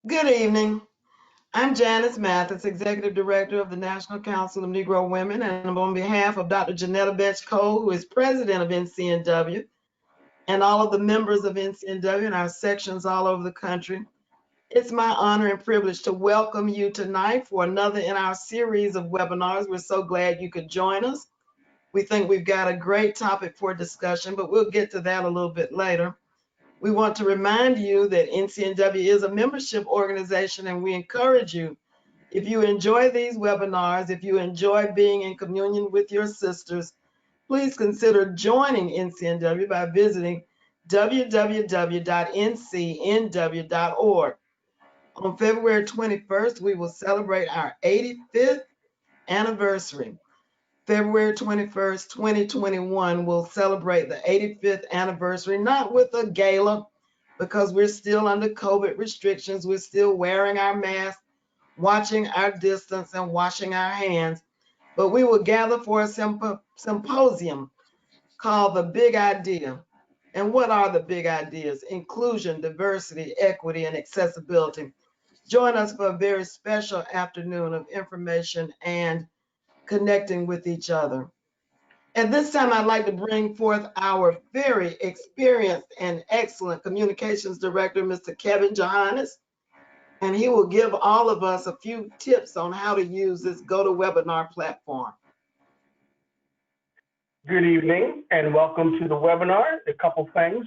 Good evening. I'm Janice Mathis, Executive Director of the National Council of Negro Women, and I'm on behalf of Dr. Janetta Betch Cole, who is President of NCNW, and all of the members of NCNW and our sections all over the country. It's my honor and privilege to welcome you tonight for another in our series of webinars. We're so glad you could join us. We think we've got a great topic for discussion, but we'll get to that a little bit later. We want to remind you that NCNW is a membership organization, and we encourage you, if you enjoy these webinars, if you enjoy being in communion with your sisters, please consider joining NCNW by visiting www.ncnw.org. On February 21st, we will celebrate our 85th anniversary. February 21st, 2021, we'll celebrate the 85th anniversary, not with a gala, because we're still under COVID restrictions. We're still wearing our masks, watching our distance, and washing our hands. But we will gather for a symposium called The Big Idea. And what are the big ideas? Inclusion, diversity, equity, and accessibility. Join us for a very special afternoon of information and connecting with each other. At this time, I'd like to bring forth our very experienced and excellent communications director, Mr. Kevin Johannes, and he will give all of us a few tips on how to use this GoToWebinar platform. Good evening and welcome to the webinar. A couple things.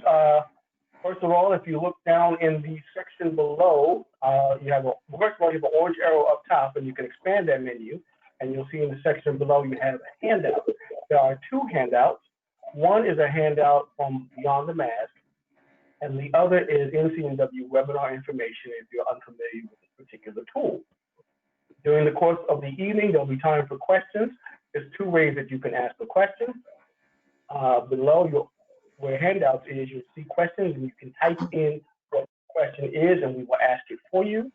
First of all, if you look down in the section below, you have an orange arrow up top, and you can expand that menu. And you'll see in the section below you have a handout. There are two handouts. One is a handout from Beyond the Mask, and the other is NCNW webinar information if you're unfamiliar with this particular tool. During the course of the evening, there'll be time for questions. There's two ways that you can ask a question. Below where handouts is, you'll see questions, and you can type in what the question is, and we will ask it for you.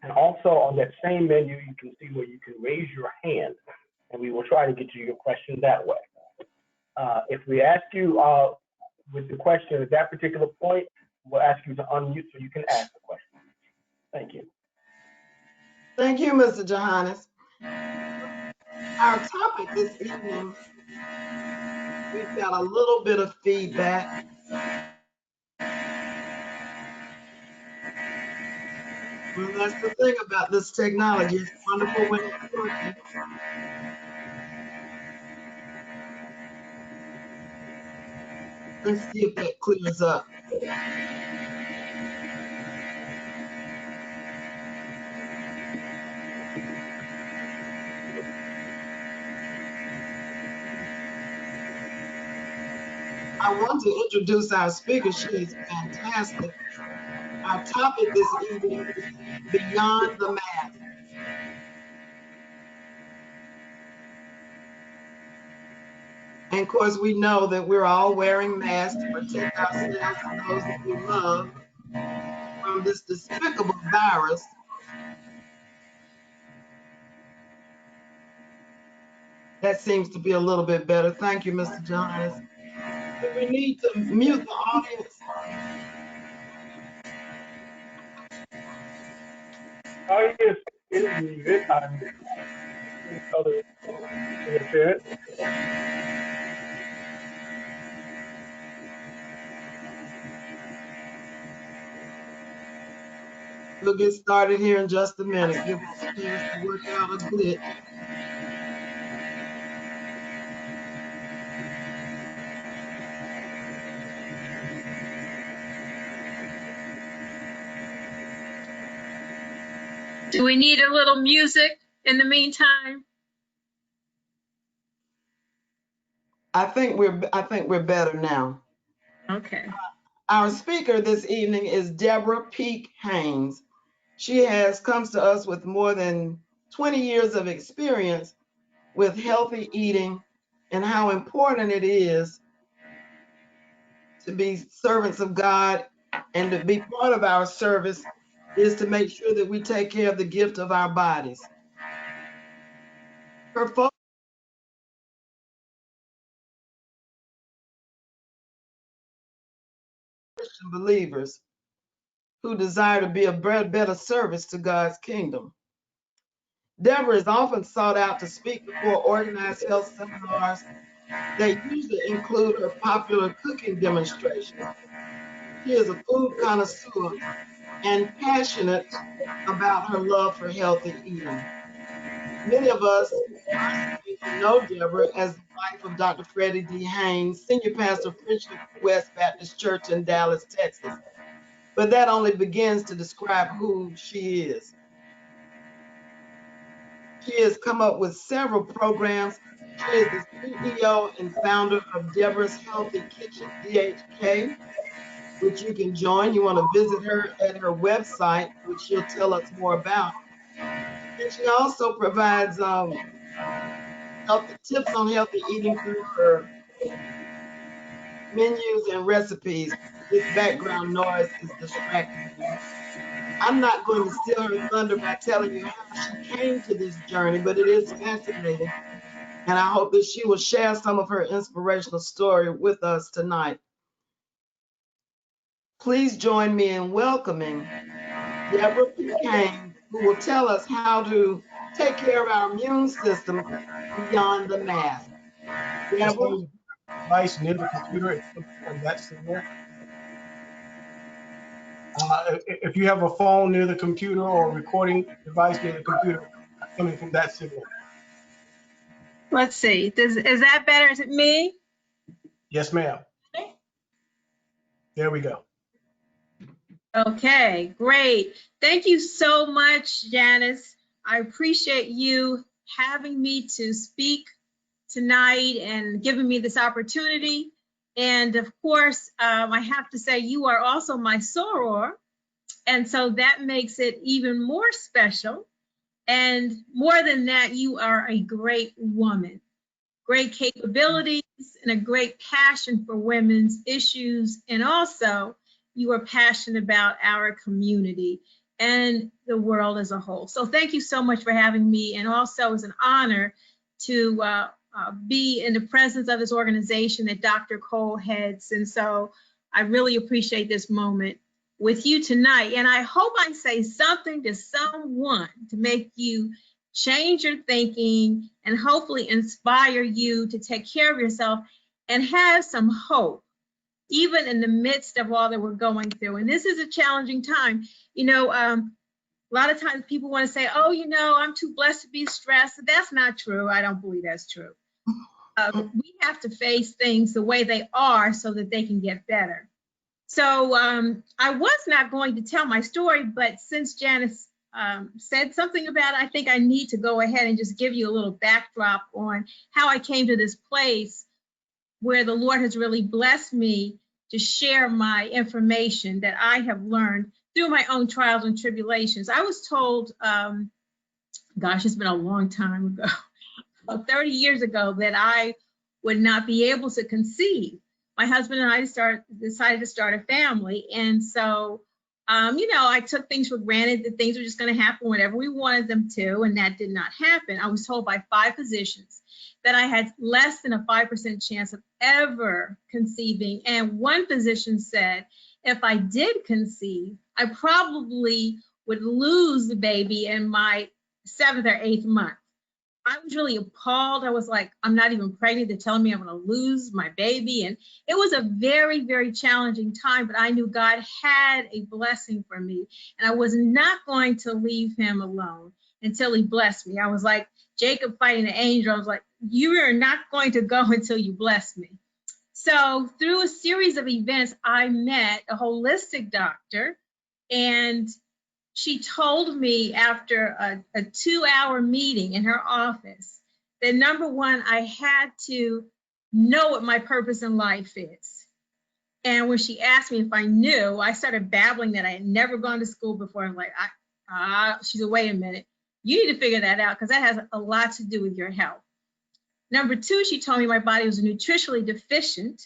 And also on that same menu, you can see where you can raise your hand, and we will try to get to your question that way. If we ask you with the question at that particular point, we'll ask you to unmute so you can ask the question. Thank you. Thank you, Mr. Johannes. Our topic this evening, we've got a little bit of feedback. Well, that's the thing about this technology. It's wonderful when it's working. Let's see if that clears up. I want to introduce our speaker. She is fantastic. Our topic this evening is Beyond the Mask. And of course, we know that we're all wearing masks to protect ourselves and those that we love from this despicable virus. That seems to be a little bit better. Thank you, Mr. Johannes. Do we need to mute the audience? Oh, yes, it is muted. Other interference. We'll get started here in just a minute. Give us a chance to work out a glitch. Do we need a little music in the meantime? I think we're better now. Okay. Our speaker this evening is Deborah Peak Haynes. She comes to us with more than 20 years of experience with healthy eating and how important it is to be servants of God, and to be part of our service is to make sure that we take care of the gift of our bodies. Her focus Christian believers who desire to be a better service to God's kingdom. Deborah is often sought out to speak before organized health seminars. They usually include her popular cooking demonstrations. She is a food connoisseur and passionate about her love for healthy eating. Many of us personally know Deborah as the wife of Dr. Freddie D. Haynes, senior pastor of Friendship West Baptist Church in Dallas, Texas. But that only begins to describe who she is. She has come up with several programs. She is the CEO and founder of Deborah's Healthy Kitchen, DHK, which you can join. You want to visit her at her website, which she'll tell us more about. And she also provides tips on healthy eating through her menus and recipes. This background noise is distracting me. I'm not going to steal her thunder by telling you how she came to this journey, but it is fascinating. And I hope that she will share some of her inspirational story with us tonight. Please join me in welcoming Deborah P. Haynes, who will tell us how to take care of our immune system beyond the mask. Deborah? Device near the computer and from that signal. If you have a phone near the computer or a recording device near the computer, coming from that signal. Let's see. Is that better? Is it me? Yes, ma'am. There we go. Okay, great. Thank you so much, Janice. I appreciate you having me to speak tonight and giving me this opportunity. And of course, I have to say you are also my soror. And so that makes it even more special. And more than that, you are a great woman, great capabilities and a great passion for women's issues. And also you are passionate about our community and the world as a whole. So thank you so much for having me. And also it's an honor to be in the presence of this organization that Dr. Cole heads. And so I really appreciate this moment with you tonight. And I hope I say something to someone to make you change your thinking and hopefully inspire you to take care of yourself and have some hope, even in the midst of all that we're going through. And this is a challenging time. You know, a lot of times people want to say, oh, you know, I'm too blessed to be stressed. That's not true. I don't believe that's true. We have to face things the way they are so that they can get better. So I was not going to tell my story, but since Janice said something about it, I think I need to go ahead and just give you a little backdrop on how I came to this place where the Lord has really blessed me to share my information that I have learned through my own trials and tribulations. I was told, gosh, it's been a long time ago, about 30 years ago, that I would not be able to conceive. My husband and I decided to start a family. And so, you know, I took things for granted that things were just going to happen whenever we wanted them to. And that did not happen. I was told by 5 physicians that I had less than a 5% chance of ever conceiving. And one physician said, if I did conceive, I probably would lose the baby in my 7th or 8th month. I was really appalled. I was like, I'm not even pregnant. They're telling me I'm going to lose my baby. And it was a very, very challenging time, but I knew God had a blessing for me. And I was not going to leave him alone until he blessed me. I was like Jacob fighting the angel. I was like, you are not going to go until you bless me. So through a series of events, I met a holistic doctor, and she told me after a 2-hour meeting in her office that number one, I had to know what my purpose in life is. And when she asked me if I knew, I started babbling that I had never gone to school before. I'm like, she said, wait a minute, you need to figure that out because that has a lot to do with your health. Number 2, she told me my body was nutritionally deficient.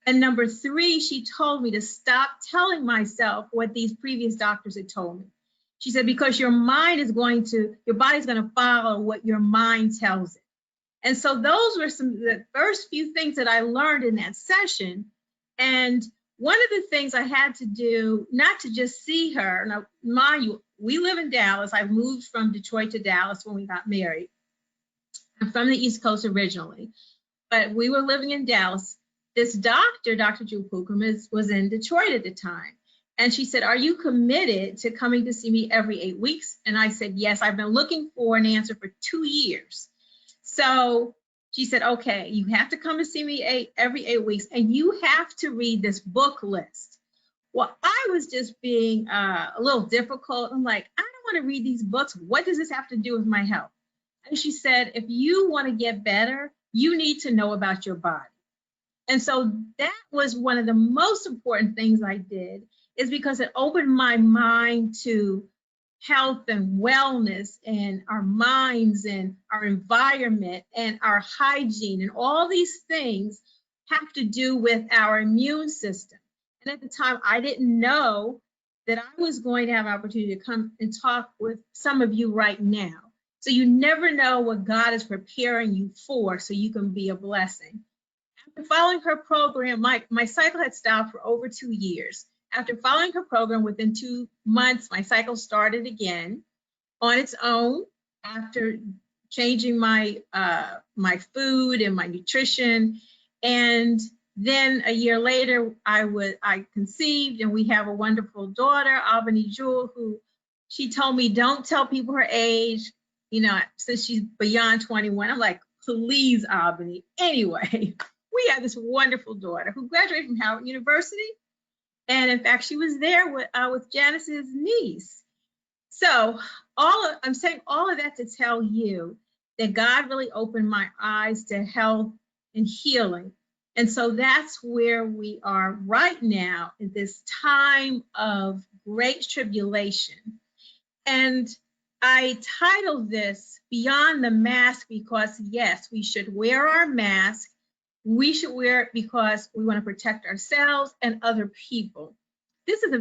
And number 3, she told me to stop telling myself what these previous doctors had told me. She said, because your body's going to follow what your mind tells it. And so those were some of the first few things that I learned in that session. And one of the things I had to do, not to just see her, now mind you, we live in Dallas. I moved from Detroit to Dallas when we got married. I'm from the East Coast originally, but we were living in Dallas. This doctor, Dr. Drew Pukum, was in Detroit at the time. And she said, are you committed to coming to see me every 8 weeks? And I said, yes, I've been looking for an answer for 2 years. So she said, okay, you have to come and see me every 8 weeks, and you have to read this book list. Well, I was just being a little difficult. I'm like, I don't want to read these books. What does this have to do with my health? And she said, if you want to get better, you need to know about your body. And so that was one of the most important things I did, is because it opened my mind to health and wellness and our minds and our environment and our hygiene, and all these things have to do with our immune system. And at the time, I didn't know that I was going to have an opportunity to come and talk with some of you right now. So you never know what God is preparing you for, so you can be a blessing. After following her program, my cycle had stopped for over 2 years. After following her program, within 2 months, my cycle started again on its own after changing my my food and my nutrition. And then a year later, I conceived, and we have a wonderful daughter, Albany Jewel, who she told me, don't tell people her age, you know, since she's beyond 21. I'm like, please, Albany. Anyway, we have this wonderful daughter who graduated from Howard University. And in fact, she was there with Janice's niece. So I'm saying all of that to tell you that God really opened my eyes to health and healing. And so that's where we are right now, in this time of great tribulation. And I titled this Beyond the Mask because, yes, we should wear our mask. We should wear it because we want to protect ourselves and other people. This is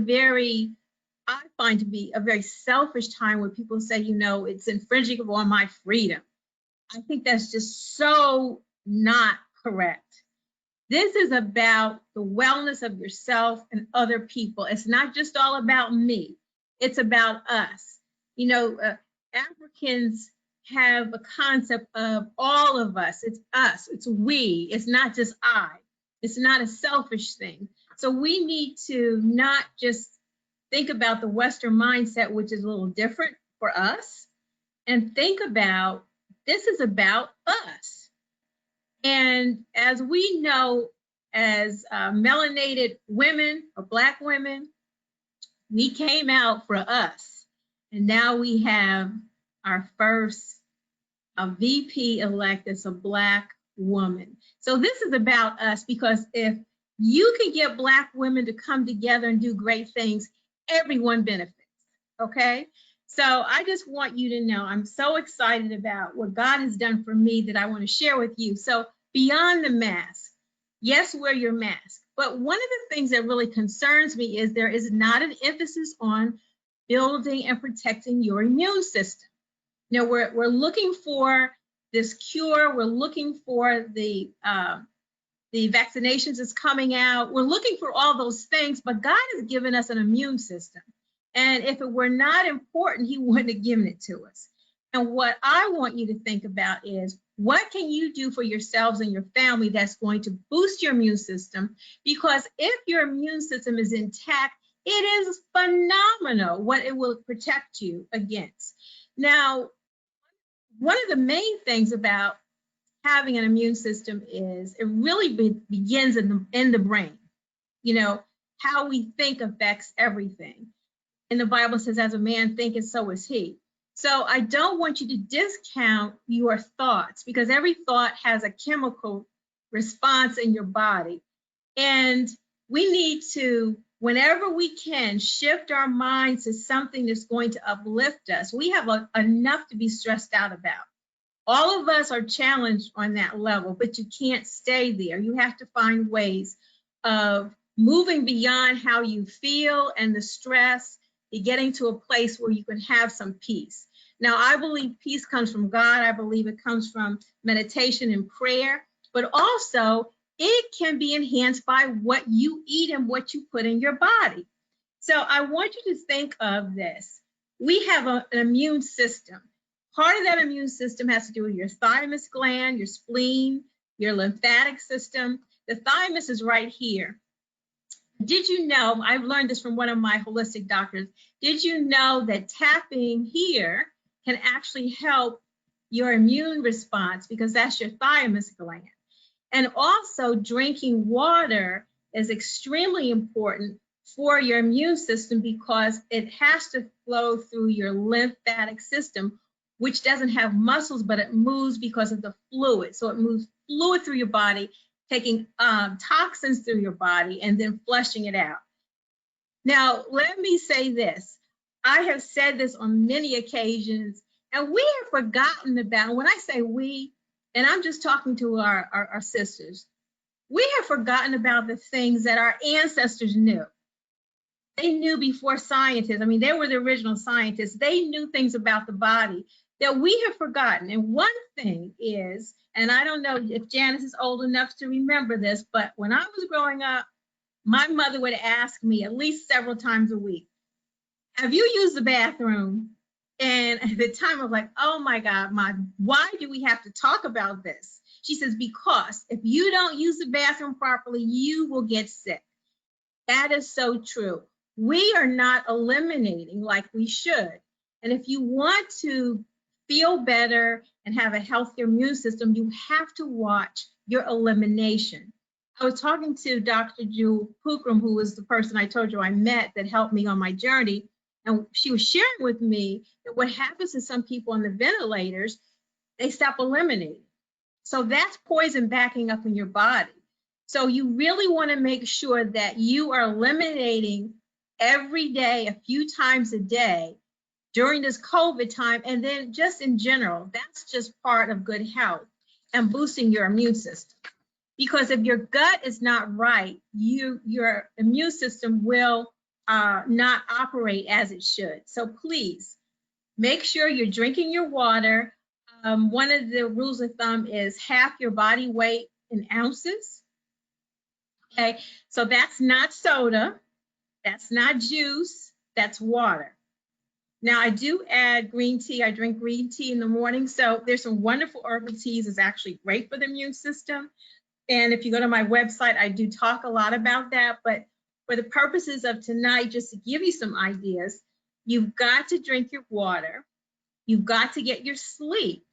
I find to be a very selfish time when people say, you know, it's infringing upon my freedom. I think that's just so not correct. This is about the wellness of yourself and other people. It's not just all about me. It's about us. You know, Africans have a concept of all of us. It's us, it's we, it's not just I. It's not a selfish thing. So we need to not just think about the Western mindset, which is a little different for us, and think about this is about us. And as we know, as melanated women or Black women, we came out for us. And now we have our first VP elect that's a Black woman. So this is about us, because if you can get Black women to come together and do great things, everyone benefits, okay? So I just want you to know I'm so excited about what God has done for me that I want to share with you. So beyond the mask, yes, wear your mask. But one of the things that really concerns me is there is not an emphasis on building and protecting your immune system. You know, we're looking for this cure. We're looking for the vaccinations that's coming out. We're looking for all those things, but God has given us an immune system. And if it were not important, he wouldn't have given it to us. And what I want you to think about is, what can you do for yourselves and your family that's going to boost your immune system? Because if your immune system is intact, it is phenomenal what it will protect you against. Now, one of the main things about having an immune system is it really begins in the brain. You know, how we think affects everything. And the Bible says, as a man thinketh, so is he. So I don't want you to discount your thoughts, because every thought has a chemical response in your body. And we need to, whenever we can, shift our minds to something that's going to uplift us. We have enough to be stressed out about. All of us are challenged on that level, but you can't stay there. You have to find ways of moving beyond how you feel and the stress, and getting to a place where you can have some peace. Now, I believe peace comes from God. I believe it comes from meditation and prayer, but also it can be enhanced by what you eat and what you put in your body. So I want you to think of this. We have an immune system. Part of that immune system has to do with your thymus gland, your spleen, your lymphatic system. The thymus is right here. Did you know, I've learned this from one of my holistic doctors, did you know that tapping here can actually help your immune response, because that's your thymus gland? And also drinking water is extremely important for your immune system because it has to flow through your lymphatic system, which doesn't have muscles, but it moves because of the fluid. So it moves fluid through your body, taking toxins through your body and then flushing it out. Now, let me say this. I have said this on many occasions, and we have forgotten about, when I say we, and I'm just talking to our sisters, we have forgotten about the things that our ancestors knew. They knew before scientists. I mean, they were the original scientists. They knew things about the body that we have forgotten. And one thing is, and I don't know if Janice is old enough to remember this, but when I was growing up, my mother would ask me at least several times a week, have you used the bathroom? And at the time I was like, oh my God, Mom, why do we have to talk about this? She says, because if you don't use the bathroom properly, you will get sick. That is so true. We are not eliminating like we should. And if you want to feel better and have a healthier immune system, you have to watch your elimination. I was talking to Dr. Jewel Pookrum, who was the person I told you I met that helped me on my journey. And she was sharing with me that what happens to some people on the ventilators, they stop eliminating. So that's poison backing up in your body. So you really want to make sure that you are eliminating every day, a few times a day during this COVID time. And then just in general, that's just part of good health and boosting your immune system. Because if your gut is not right, your immune system will not operate as it should. So please make sure you're drinking your water. One of the rules of thumb is half your body weight in ounces. Okay, so that's not soda, that's not juice, that's water. Now I do add green tea. I drink green tea in the morning. So there's some wonderful herbal teas. It's actually great for the immune system. And if you go to my website, I do talk a lot about that. But for the purposes of tonight, just to give you some ideas, you've got to drink your water. You've got to get your sleep.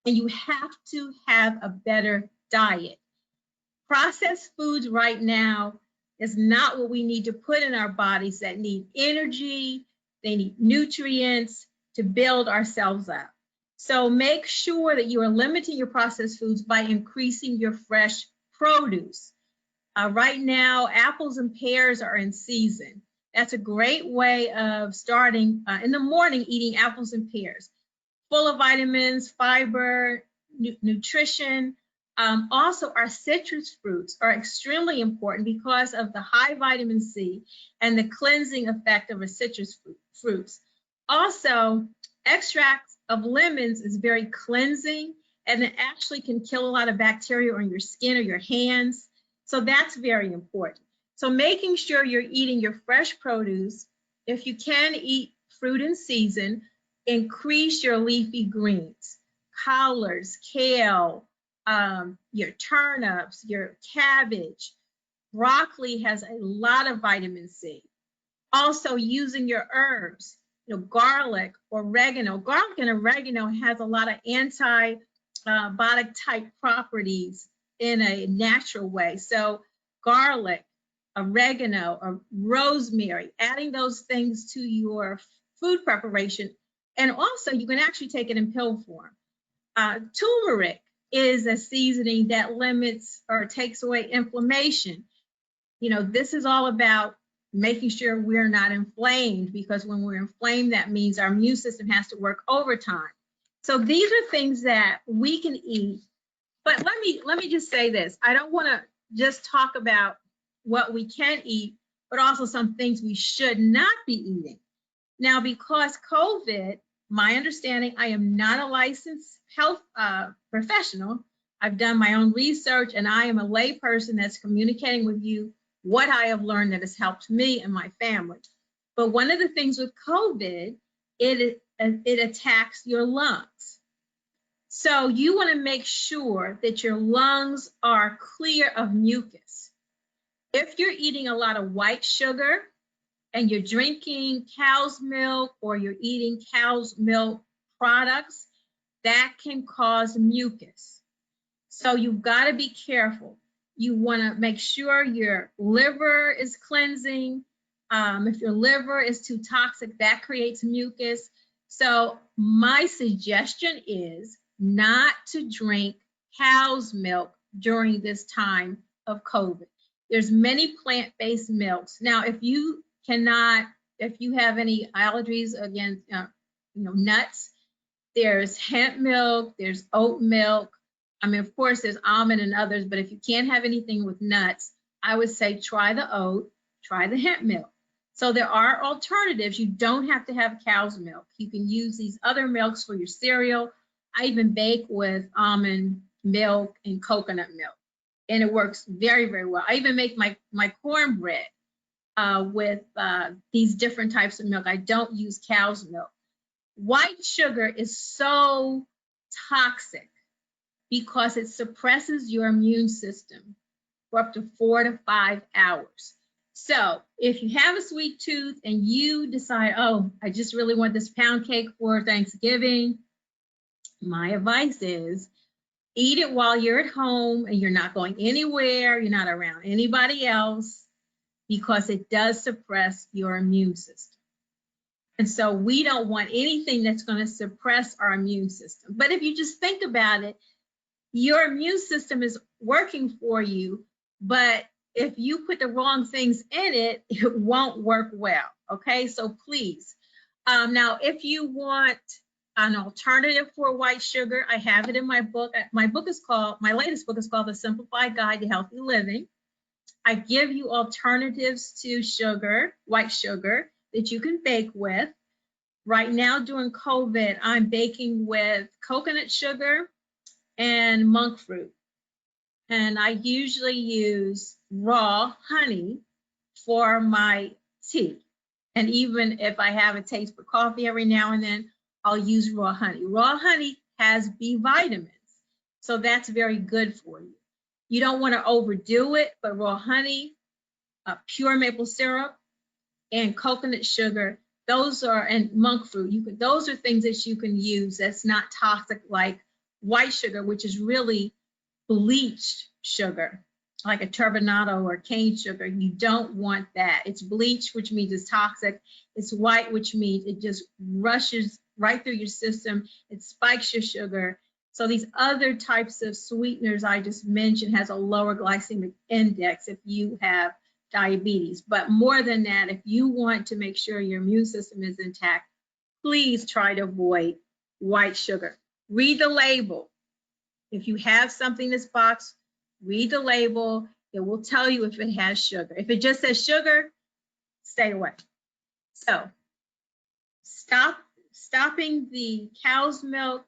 And you have to have a better diet. Processed foods right now is not what we need to put in our bodies that need energy, they need nutrients to build ourselves up. So make sure that you are limiting your processed foods by increasing your fresh produce. Right now, apples and pears are in season. That's a great way of starting in the morning eating apples and pears. Full of vitamins, fiber, nutrition. Also, our citrus fruits are extremely important because of the high vitamin C and the cleansing effect of our citrus fruits. Also, extracts of lemons is very cleansing, and it actually can kill a lot of bacteria on your skin or your hands. So that's very important. So making sure you're eating your fresh produce. If you can eat fruit in season, increase your leafy greens, collards, kale, your turnips, your cabbage. Broccoli has a lot of vitamin C. Also using your herbs, garlic, oregano. Garlic and oregano has a lot of antibiotic type properties in a natural way. So garlic, oregano, or rosemary, adding those things to your food preparation. And also you can actually take it in pill form. Turmeric is a seasoning that limits or takes away inflammation. This is all about making sure we're not inflamed, because when we're inflamed, that means our immune system has to work overtime. So these are things that we can eat. But let me just say this. I don't want to just talk about what we can eat, but also some things we should not be eating. Now, because COVID, my understanding, I am not a licensed health professional, I've done my own research, and I am a layperson that's communicating with you what I have learned that has helped me and my family. But one of the things with COVID, it attacks your lungs. So you want to make sure that your lungs are clear of mucus. If you're eating a lot of white sugar and you're drinking cow's milk or you're eating cow's milk products, that can cause mucus. So you've got to be careful. You want to make sure your liver is cleansing. If your liver is too toxic, that creates mucus. So my suggestion is not to drink cow's milk during this time of COVID. There's many plant-based milks. Now, if you have any allergies against, nuts, there's hemp milk, there's oat milk. I mean, of course, there's almond and others, but if you can't have anything with nuts, I would say try the oat, try the hemp milk. So there are alternatives. You don't have to have cow's milk. You can use these other milks for your cereal. I even bake with almond milk and coconut milk, and it works very, very well. I even make my cornbread with these different types of milk. I don't use cow's milk. White sugar is so toxic because it suppresses your immune system for up to 4 to 5 hours. So if you have a sweet tooth and you decide, oh, I just really want this pound cake for Thanksgiving, my advice is eat it while you're at home and you're not going anywhere, you're not around anybody else, because it does suppress your immune system. And so we don't want anything that's going to suppress our immune system. But if you just think about it, your immune system is working for you, but if you put the wrong things in it, it won't work well. Okay, so please. Now, if you want an alternative for white sugar, I have it in my book. My latest book is called The Simplified Guide to Healthy Living. I give you alternatives to sugar, white sugar, that you can bake with. Right now during COVID, I'm baking with coconut sugar and monk fruit. And I usually use raw honey for my tea. And even if I have a taste for coffee every now and then, I'll use raw honey. Raw honey has B vitamins, so that's very good for you. You don't want to overdo it, but raw honey, pure maple syrup, and coconut sugar, and monk fruit, those are things that you can use that's not toxic like white sugar, which is really bleached sugar, like a turbinado or cane sugar. You don't want that. It's bleached, which means it's toxic. It's white, which means it just rushes right through your system. It spikes your sugar. So these other types of sweeteners I just mentioned has a lower glycemic index if you have diabetes. But more than that, if you want to make sure your immune system is intact, please try to avoid white sugar. Read the label. If you have something that's boxed, read the label. It will tell you if it has sugar. If it just says sugar, stay away. So stopping the cow's milk,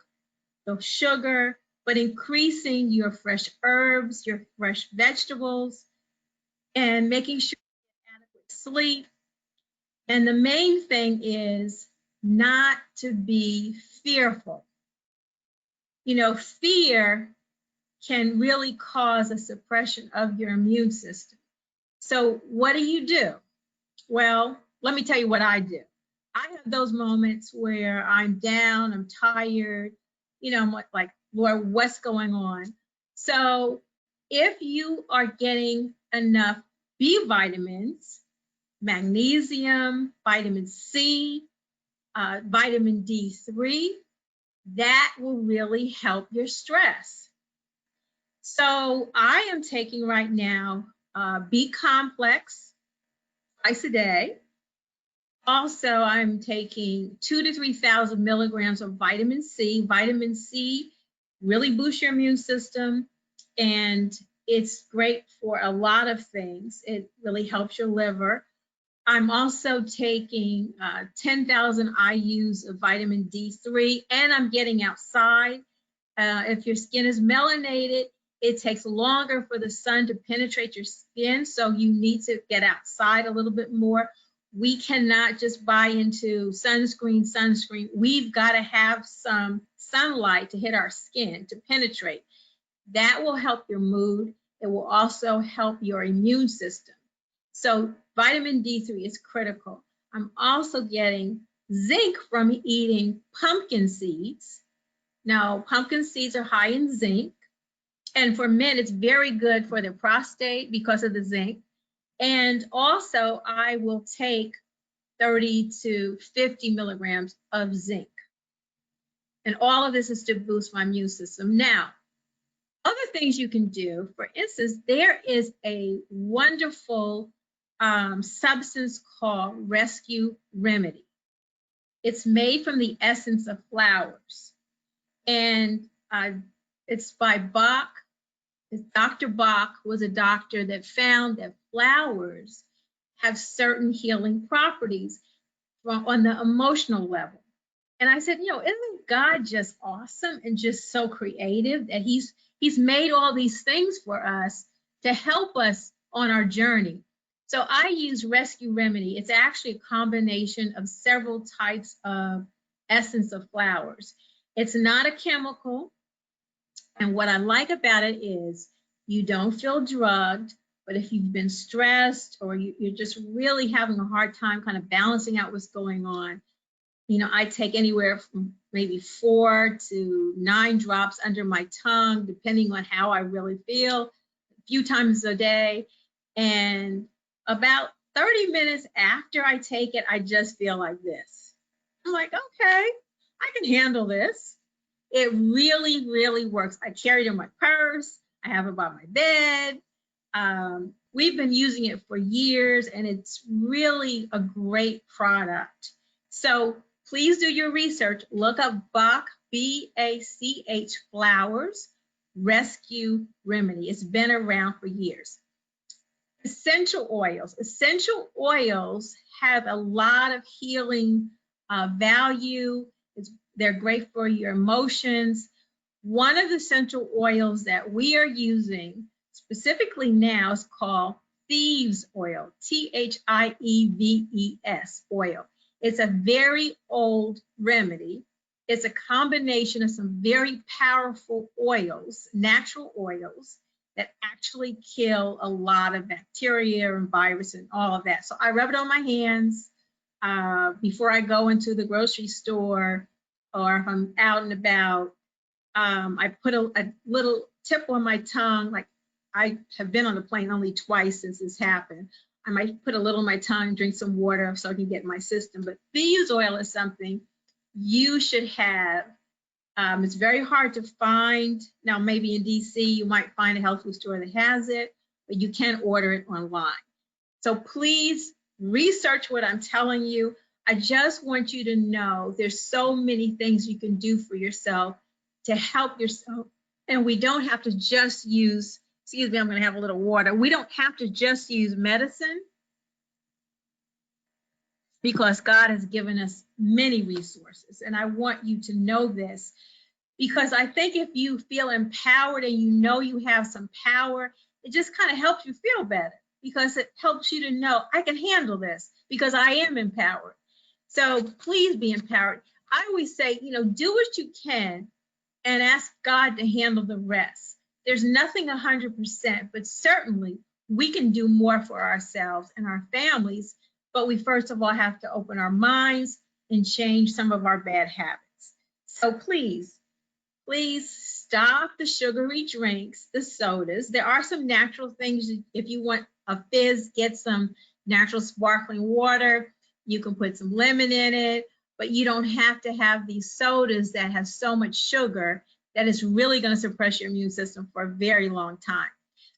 the sugar, but increasing your fresh herbs, your fresh vegetables, and making sure you get adequate sleep. And the main thing is not to be fearful. Fear can really cause a suppression of your immune system. So what do? Well, let me tell you what I do. I have those moments where I'm down, I'm tired, I'm like, Lord, what's going on? So if you are getting enough B vitamins, magnesium, vitamin C, vitamin D3, that will really help your stress. So I am taking right now B complex twice a day. Also, I'm taking 2,000 to 3,000 milligrams of vitamin C. Vitamin C really boosts your immune system, and it's great for a lot of things. It really helps your liver. I'm also taking 10,000 IUs of vitamin D3, and I'm getting outside. If your skin is melanated, it takes longer for the sun to penetrate your skin, so you need to get outside a little bit more. We cannot just buy into sunscreen. We've got to have some sunlight to hit our skin, to penetrate. That will help your mood. It will also help your immune system. So vitamin D3 is critical. I'm also getting zinc from eating pumpkin seeds. Now, pumpkin seeds are high in zinc. And for men, it's very good for the prostate because of the zinc. And also, I will take 30 to 50 milligrams of zinc. And all of this is to boost my immune system. Now, other things you can do, for instance, there is a wonderful substance called Rescue Remedy. It's made from the essence of flowers. And it's by Bach. Dr. Bach was a doctor that found that flowers have certain healing properties on the emotional level. And I said, isn't God just awesome and just so creative that he's made all these things for us to help us on our journey. So I use Rescue Remedy. It's actually a combination of several types of essence of flowers. It's not a chemical. And what I like about it is you don't feel drugged, but if you've been stressed or you're just really having a hard time kind of balancing out what's going on, I take anywhere from maybe 4 to 9 drops under my tongue, depending on how I really feel, a few times a day. And about 30 minutes after I take it, I just feel like this. I'm like, okay, I can handle this. It really, really works. I carry it in my purse. I have it by my bed. We've been using it for years, and it's really a great product. So please do your research. Look up Bach, B-A-C-H, flowers, Rescue Remedy. It's been around for years. Essential oils. Essential oils have a lot of healing value. They're great for your emotions. One of the essential oils that we are using specifically now is called Thieves Oil, Thieves oil. It's a very old remedy. It's a combination of some very powerful oils, natural oils, that actually kill a lot of bacteria and virus and all of that. So I rub it on my hands before I go into the grocery store, or if I'm out and about. I put a little tip on my tongue. Like, I have been on the plane only twice since this happened. I might put a little on my tongue, drink some water so I can get in my system. But Thieves Oil is something you should have. It's very hard to find. Now, maybe in DC, you might find a health food store that has it, but you can order it online. So please research what I'm telling you. I just want you to know there's so many things you can do for yourself to help yourself. And we don't have to just use, excuse me, I'm going to have a little water. We don't have to just use medicine, because God has given us many resources. And I want you to know this, because I think if you feel empowered and you know you have some power, it just kind of helps you feel better, because it helps you to know I can handle this because I am empowered. So please be empowered. I always say, do what you can and ask God to handle the rest. There's nothing 100%, but certainly we can do more for ourselves and our families. But we first of all have to open our minds and change some of our bad habits. So please stop the sugary drinks, the sodas. There are some natural things. If you want a fizz, get some natural sparkling water. You can put some lemon in it, but you don't have to have these sodas that have so much sugar that is really going to suppress your immune system for a very long time.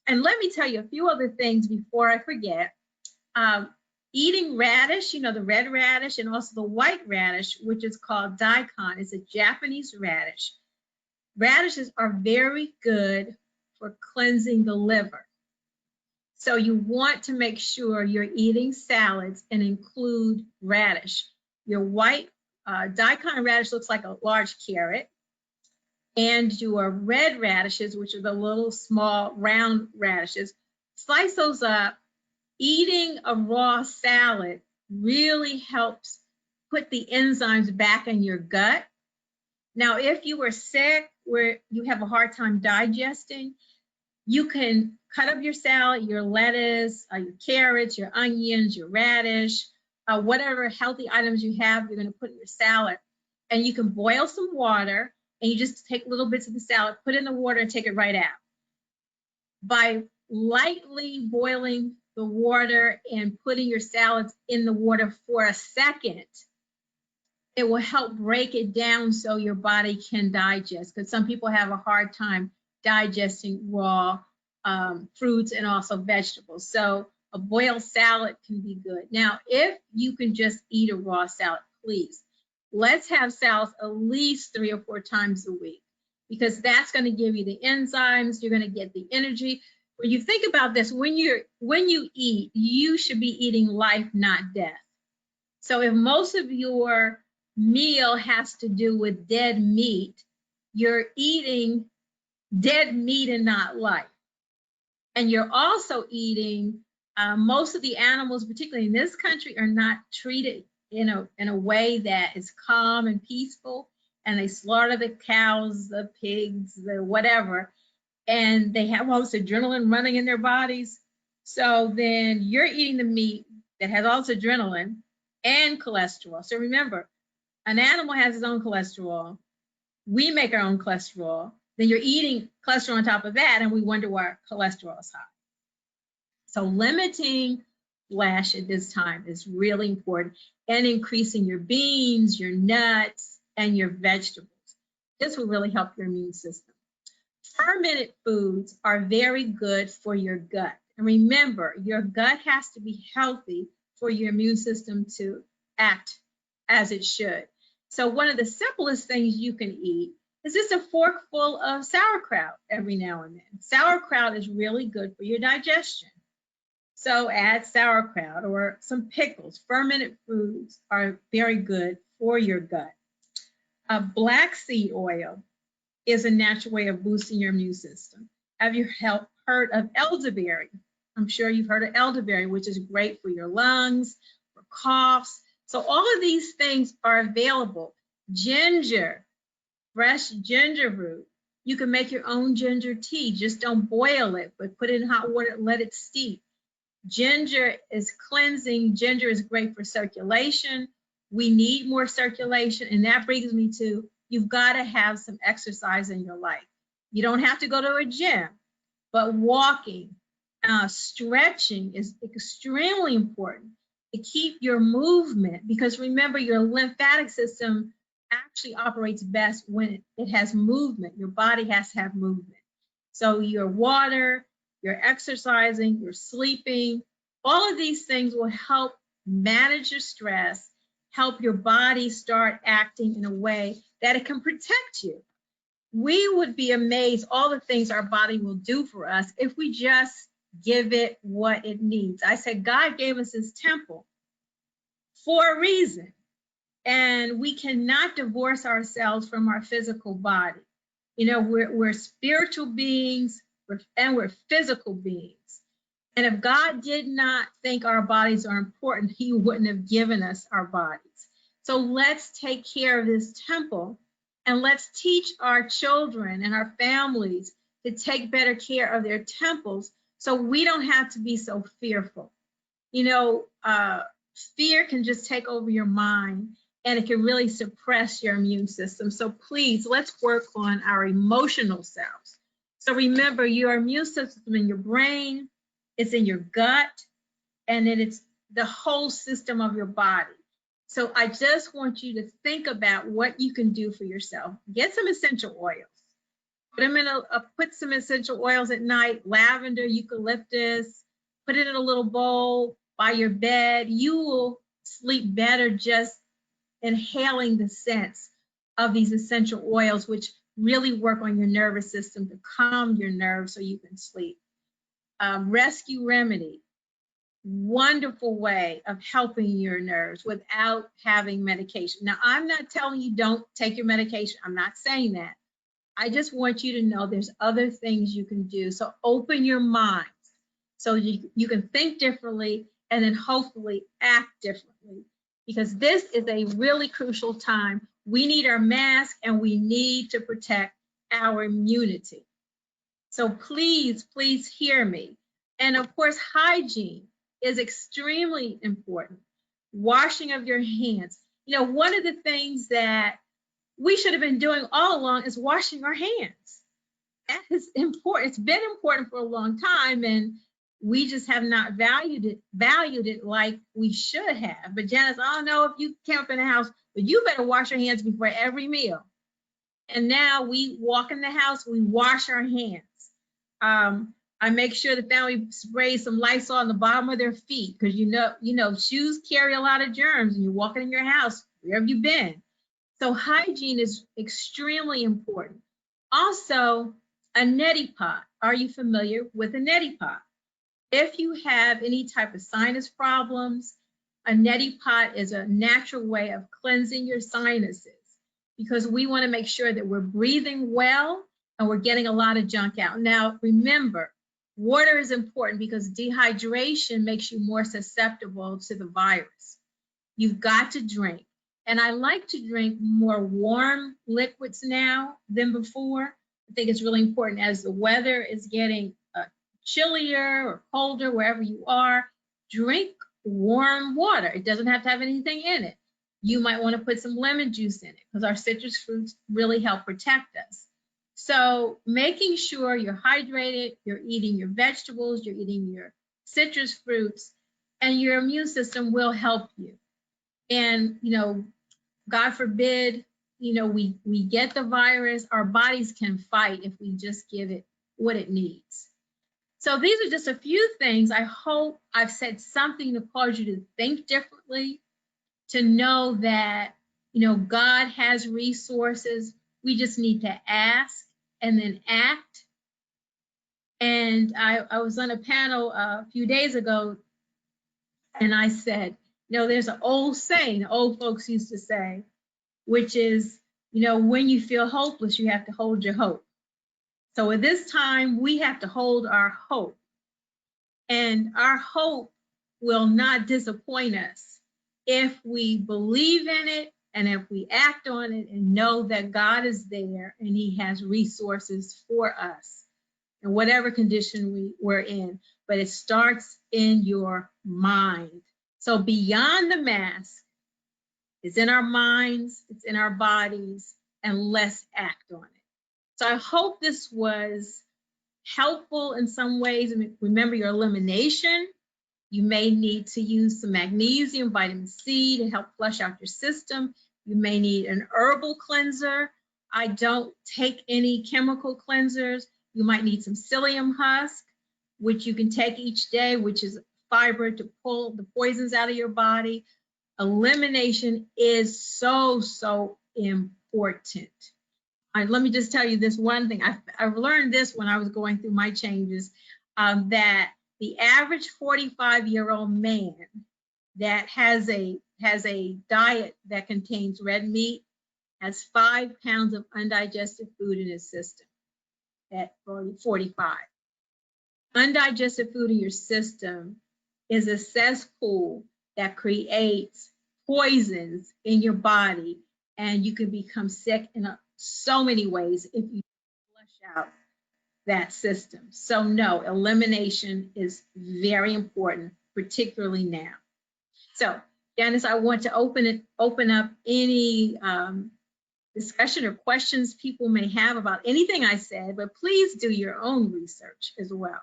And let me tell you a few other things before I forget. Eating radish, the red radish, and also the white radish, which is called daikon. It's a Japanese radish. Radishes are very good for cleansing the liver. So you want to make sure you're eating salads and include radish. Your white daikon radish looks like a large carrot. and your red radishes, which are the little small round radishes. Slice those up. Eating a raw salad really helps put the enzymes back in your gut. Now, if you are sick, where you have a hard time digesting, you can cut up your salad, your lettuce, your carrots, your onions, your radish, whatever healthy items you have, you're going to put in your salad. And you can boil some water, and you just take little bits of the salad, put it in the water, and take it right out. By lightly boiling the water and putting your salads in the water for a second, it will help break it down so your body can digest, because some people have a hard time digesting raw fruits and also vegetables. So a boiled salad can be good. Now, if you can just eat a raw salad, please, let's have salads at least 3 or 4 times a week, because that's going to give you the enzymes, you're going to get the energy. When you think about this, when you eat, you should be eating life, not death. So if most of your meal has to do with dead meat, you're eating dead meat and not life. And you're also eating, most of the animals, particularly in this country, are not treated in a way that is calm and peaceful. And they slaughter the cows, the pigs, the whatever, and they have all this adrenaline running in their bodies. So then you're eating the meat that has all this adrenaline and cholesterol. So remember, an animal has its own cholesterol. We make our own cholesterol. Then you're eating cholesterol on top of that, and we wonder why our cholesterol is high. So limiting flesh at this time is really important, and increasing your beans, your nuts, and your vegetables. This will really help your immune system. Fermented foods are very good for your gut. And remember, your gut has to be healthy for your immune system to act as it should. So one of the simplest things you can eat is just a forkful of sauerkraut every now and then. Sauerkraut is really good for your digestion. So add sauerkraut or some pickles. Fermented foods are very good for your gut. Black seed oil is a natural way of boosting your immune system. Have you heard of elderberry? I'm sure you've heard of elderberry, which is great for your lungs, for coughs. So all of these things are available. Ginger, fresh ginger root. You can make your own ginger tea. Just don't boil it, but put it in hot water and let it steep. Ginger is cleansing. Ginger is great for circulation. We need more circulation, and that brings me to, you've got to have some exercise in your life. You don't have to go to a gym, but walking, stretching is extremely important to keep your movement, because remember, your lymphatic system actually operates best when it has movement. Your body has to have movement. So your water, your exercising, your sleeping, all of these things will help manage your stress, help your body start acting in a way that it can protect you. We would be amazed all the things our body will do for us if we just give it what it needs. I said God gave us his temple for a reason, and we cannot divorce ourselves from our physical body. You know, we're spiritual beings, and we're physical beings. And if God did not think our bodies are important, he wouldn't have given us our bodies. So let's take care of this temple, and let's teach our children and our families to take better care of their temples, so we don't have to be so fearful. You know, fear can just take over your mind, and it can really suppress your immune system. So please, let's work on our emotional selves. So remember, your immune system in your brain, it's in your gut, and then it's the whole system of your body. So I just want you to think about what you can do for yourself. Get some essential oils. Put them in put some essential oils at night, lavender, eucalyptus, put it in a little bowl by your bed. You will sleep better just inhaling the scents of these essential oils, which really work on your nervous system to calm your nerves so you can sleep. Rescue Remedy, wonderful way of helping your nerves without having medication. Now, I'm not telling you don't take your medication. I'm not saying that. I just want you to know there's other things you can do. So open your minds so you can think differently and then hopefully act differently, because this is a really crucial time. We need our mask and we need to protect our immunity. So please, please hear me. And of course, hygiene is extremely important. Washing of your hands. You know, one of the things that we should have been doing all along is washing our hands. That is important. It's been important for a long time, and we just have not valued it like we should have. But Janice, I don't know if you camp in the house, but you better wash your hands before every meal. And now we walk in the house, we wash our hands. I make sure the family sprays some Lysol on the bottom of their feet, because you know, shoes carry a lot of germs, and you're walking in your house, where have you been? So hygiene is extremely important. Also, a neti pot. Are you familiar with a neti pot? If you have any type of sinus problems, a neti pot is a natural way of cleansing your sinuses, because we want to make sure that we're breathing well and we're getting a lot of junk out. Now, remember, water is important because dehydration makes you more susceptible to the virus. You've got to drink. And I like to drink more warm liquids now than before. I think it's really important as the weather is getting chillier or colder, wherever you are, drink warm water. It doesn't have to have anything in it. You might want to put some lemon juice in it, because our citrus fruits really help protect us. So making sure you're hydrated, you're eating your vegetables, you're eating your citrus fruits, and your immune system will help you. And, you know, God forbid, you know, we get the virus, our bodies can fight if we just give it what it needs. So these are just a few things. I hope I've said something to cause you to think differently, to know that, you know, God has resources. We just need to ask and then act. And I was on a panel a few days ago, and I said, you know, there's an old saying old folks used to say, which is, you know, when you feel hopeless, you have to hold your hope. So at this time, we have to hold our hope. And our hope will not disappoint us if we believe in it and if we act on it and know that God is there and he has resources for us in whatever condition we're in. But it starts in your mind. So beyond the mask, it's in our minds, it's in our bodies, and let's act on it. So I hope this was helpful in some ways. Remember your elimination. You may need to use some magnesium, vitamin C to help flush out your system. You may need an herbal cleanser. I don't take any chemical cleansers. You might need some psyllium husk, which you can take each day, which is fiber to pull the poisons out of your body. Elimination is so, so important. Let me just tell you this one thing. I've learned this when I was going through my changes, that the average 45-year-old man that has a diet that contains red meat has 5 pounds of undigested food in his system at 45. Undigested food in your system is a cesspool that creates poisons in your body, and you can become sick in so many ways if you flush out that system. So no, elimination is very important, particularly now. So Janice, I want to open up any discussion or questions people may have about anything I said, but please do your own research as well.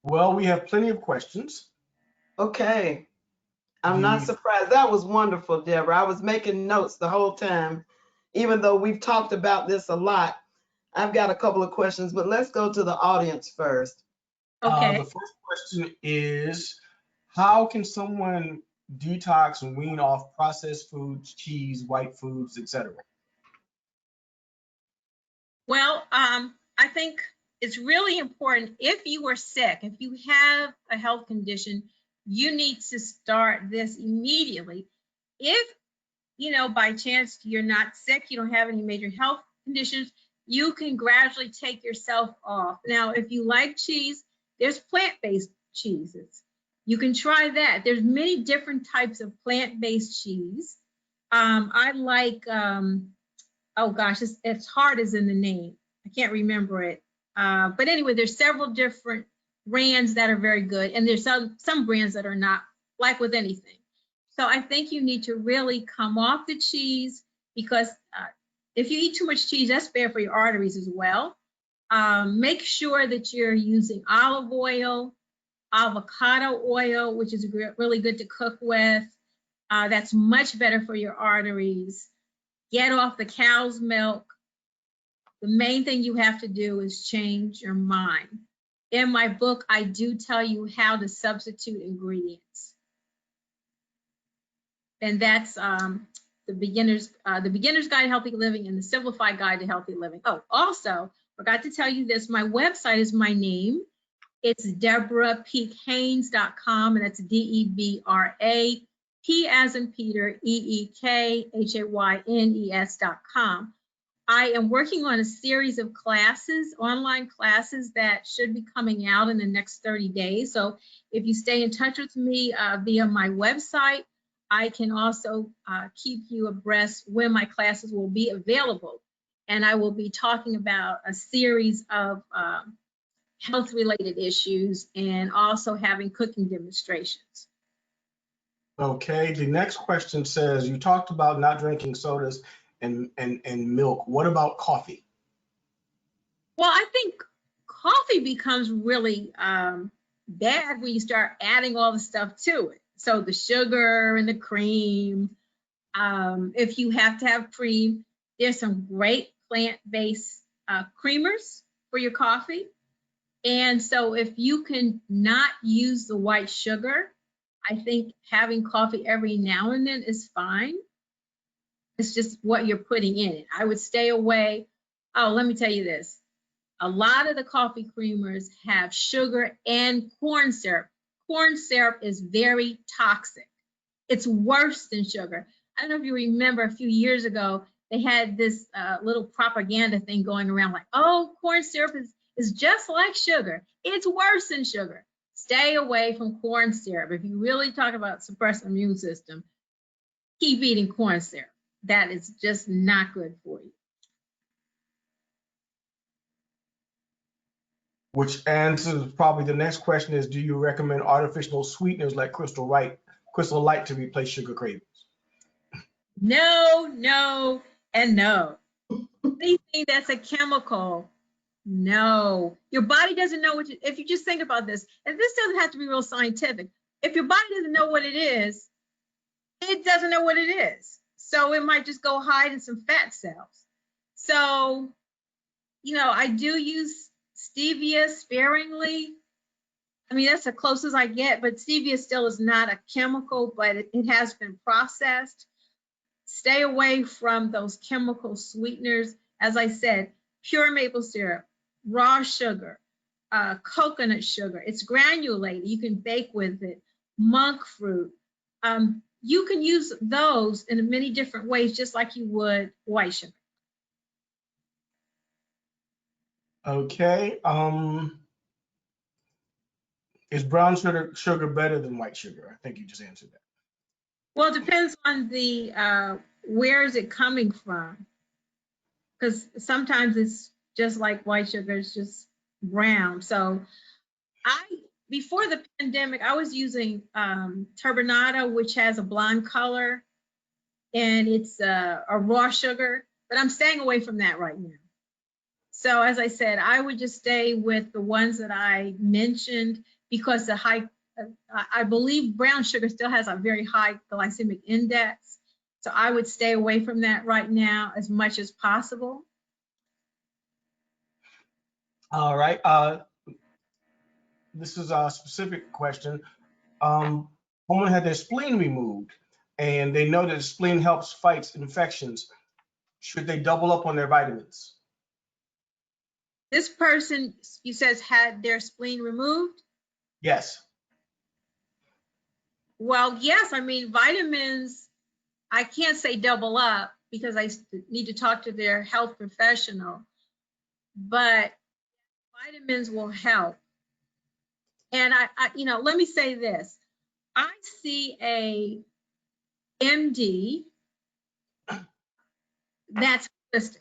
Well, we have plenty of questions. Okay. I'm not surprised. That was wonderful, Deborah. I was making notes the whole time, even though we've talked about this a lot. I've got a couple of questions, but let's go to the audience first. Okay. The first question is, how can someone detox and wean off processed foods, cheese, white foods, etc.? Well, I think it's really important, if you are sick, if you have a health condition, you need to start this immediately. If by chance you're not sick, you don't have any major health conditions, you can gradually take yourself off. Now, if you like cheese, there's plant-based cheeses. You can try that. There's many different types of plant-based cheese. I like, oh gosh, it's hard as in the name. I can't remember it. But anyway, there's several different brands that are very good. And there's some brands that are not, like with anything. So I think you need to really come off the cheese, because if you eat too much cheese, that's bad for your arteries as well. Make sure that you're using olive oil, avocado oil, which is really good to cook with. That's much better for your arteries. Get off the cow's milk. The main thing you have to do is change your mind. In my book, I do tell you how to substitute ingredients. And that's the beginner's Guide to Healthy Living and the Simplified Guide to Healthy Living. Oh, also, forgot to tell you this. My website is my name. It's DeborahPeekHaynes.com, and that's DEBRA, P as in Peter, EEKHAYNES.com. I am working on a series of classes, online classes, that should be coming out in the next 30 days. So if you stay in touch with me via my website, I can also keep you abreast when my classes will be available. And I will be talking about a series of health-related issues and also having cooking demonstrations. Okay, the next question says, you talked about not drinking sodas and milk. What about coffee? Well, I think coffee becomes really bad when you start adding all the stuff to it. So the sugar and the cream. If you have to have cream, there's some great plant-based creamers for your coffee. And so if you can not use the white sugar, I think having coffee every now and then is fine. It's just what you're putting in it. I would stay away. Oh, let me tell you this. A lot of the coffee creamers have sugar and corn syrup. Corn syrup is very toxic. It's worse than sugar. I don't know if you remember a few years ago, they had this little propaganda thing going around like, oh, corn syrup is just like sugar. It's worse than sugar. Stay away from corn syrup. If you really talk about suppressing the immune system, keep eating corn syrup. That is just not good for you. Which answers probably the next question is, do you recommend artificial sweeteners like Crystal Light to replace sugar cravings? No, no, and no. Anything that's a chemical, no. Your body doesn't know if you just think about this, and this doesn't have to be real scientific. If your body doesn't know what it is, it doesn't know what it is. So it might just go hide in some fat cells. So, I do use stevia sparingly. I mean, that's the closest I get, but stevia still is not a chemical, but it has been processed. Stay away from those chemical sweeteners. As I said, pure maple syrup, raw sugar, coconut sugar. It's granulated. You can bake with it. Monk fruit. You can use those in many different ways, just like you would white sugar. Okay. Is brown sugar better than white sugar? I think you just answered that. Well, it depends on the where is it coming from, because sometimes it's just like white sugar, it's just brown. So before the pandemic, I was using turbinado, which has a blonde color, and it's a raw sugar, but I'm staying away from that right now. So as I said, I would just stay with the ones that I mentioned, because I believe brown sugar still has a very high glycemic index. So I would stay away from that right now as much as possible. All right. This is a specific question. Someone had their spleen removed, and they know that the spleen helps fight infections. Should they double up on their vitamins? This person, you says, had their spleen removed? Yes. Well, yes. I mean, vitamins I can't say double up because I need to talk to their health professional, but vitamins will help. And let me say this. I see a MD that's holistic.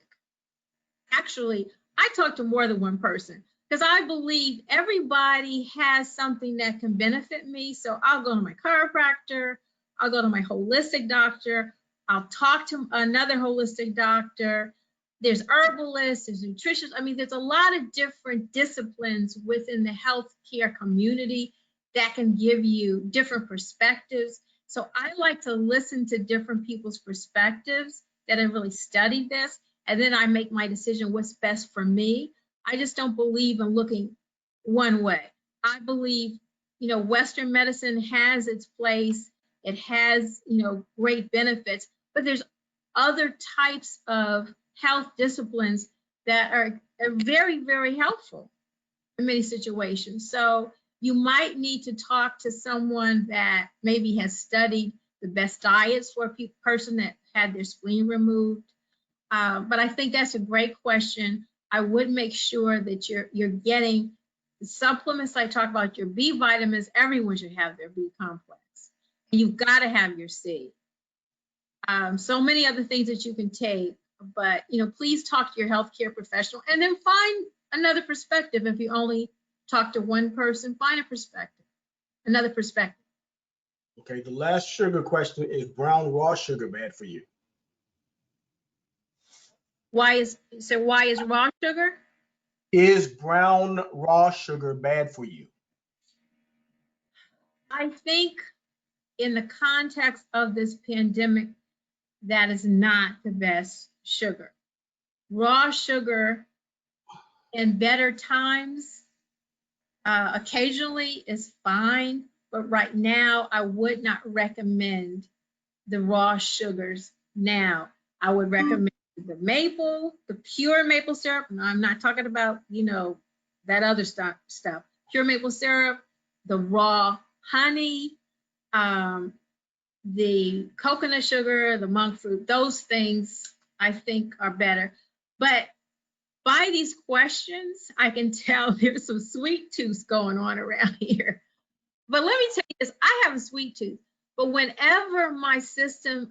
Actually, I talk to more than one person because I believe everybody has something that can benefit me. So I'll go to my chiropractor, I'll go to my holistic doctor, I'll talk to another holistic doctor. There's herbalists, there's nutritionists. I mean, there's a lot of different disciplines within the healthcare community that can give you different perspectives. So I like to listen to different people's perspectives that have really studied this, and then I make my decision what's best for me. I just don't believe in looking one way. I believe, Western medicine has its place. It has, great benefits, but there's other types of health disciplines that are very, very helpful in many situations. So you might need to talk to someone that maybe has studied the best diets for a person that had their spleen removed. But I think that's a great question. I would make sure that you're getting the supplements I talk about, your B vitamins. Everyone should have their B complex. And you've got to have your C. So many other things that you can take, but please talk to your healthcare professional and then find another perspective. If you only talk to one person, find a perspective, another perspective. Okay, the last sugar question is brown raw sugar bad for you? Why is raw sugar? Is brown raw sugar bad for you? I think in the context of this pandemic, that is not the best sugar. Raw sugar in better times, occasionally is fine, but right now I would not recommend the raw sugars now. I would recommend the pure maple syrup. No, I'm not talking about, that other stuff. Pure maple syrup, the raw honey, the coconut sugar, the monk fruit, those things I think are better. But by these questions, I can tell there's some sweet tooth going on around here. But let me tell you this, I have a sweet tooth. But whenever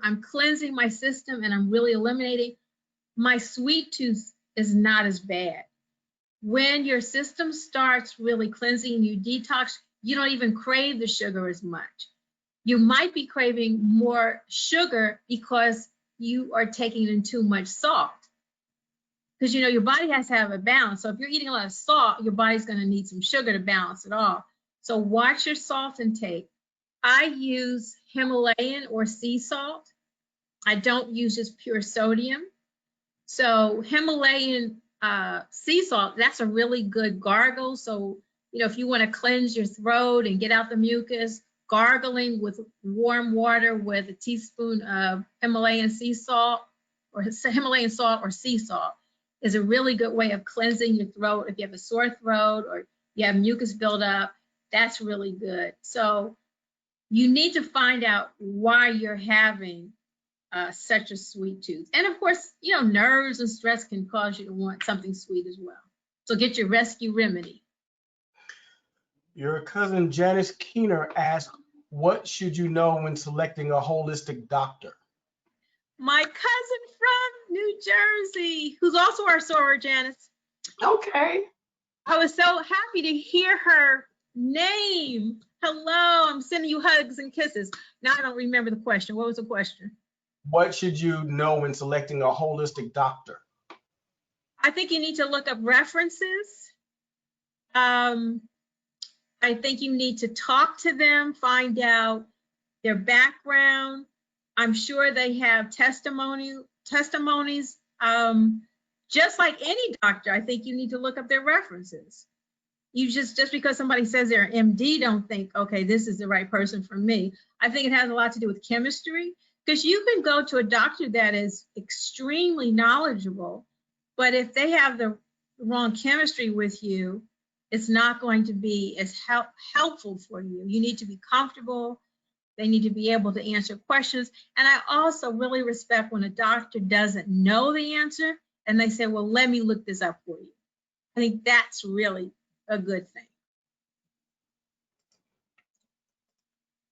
I'm cleansing my system and I'm really eliminating, my sweet tooth is not as bad. When your system starts really cleansing, you detox, you don't even crave the sugar as much. You might be craving more sugar because you are taking in too much salt. Because your body has to have a balance. So if you're eating a lot of salt, your body's going to need some sugar to balance it off. So watch your salt intake. I use Himalayan or sea salt. I don't use just pure sodium. So Himalayan sea salt, that's a really good gargle. So, if you want to cleanse your throat and get out the mucus, gargling with warm water with a teaspoon of Himalayan sea salt or Himalayan salt or sea salt is a really good way of cleansing your throat. If you have a sore throat or you have mucus buildup, that's really good. So you need to find out why you're having such a sweet tooth. And of course, nerves and stress can cause you to want something sweet as well. So get your rescue remedy. Your cousin Janice Keener asked, what should you know when selecting a holistic doctor? My cousin from New Jersey, who's also our soror, Janice. Okay. I was so happy to hear her name. Hello, I'm sending you hugs and kisses. Now I don't remember the question. What was the question? What should you know when selecting a holistic doctor? I think you need to look up references. I think you need to talk to them, find out their background. I'm sure they have testimonies. Just like any doctor, I think you need to look up their references. You just because somebody says they're an MD, don't think, okay, this is the right person for me. I think it has a lot to do with chemistry, because you can go to a doctor that is extremely knowledgeable, but if they have the wrong chemistry with you, it's not going to be as helpful for you. You need to be comfortable. They need to be able to answer questions. And I also really respect when a doctor doesn't know the answer and they say, well, let me look this up for you. I think that's really a good thing.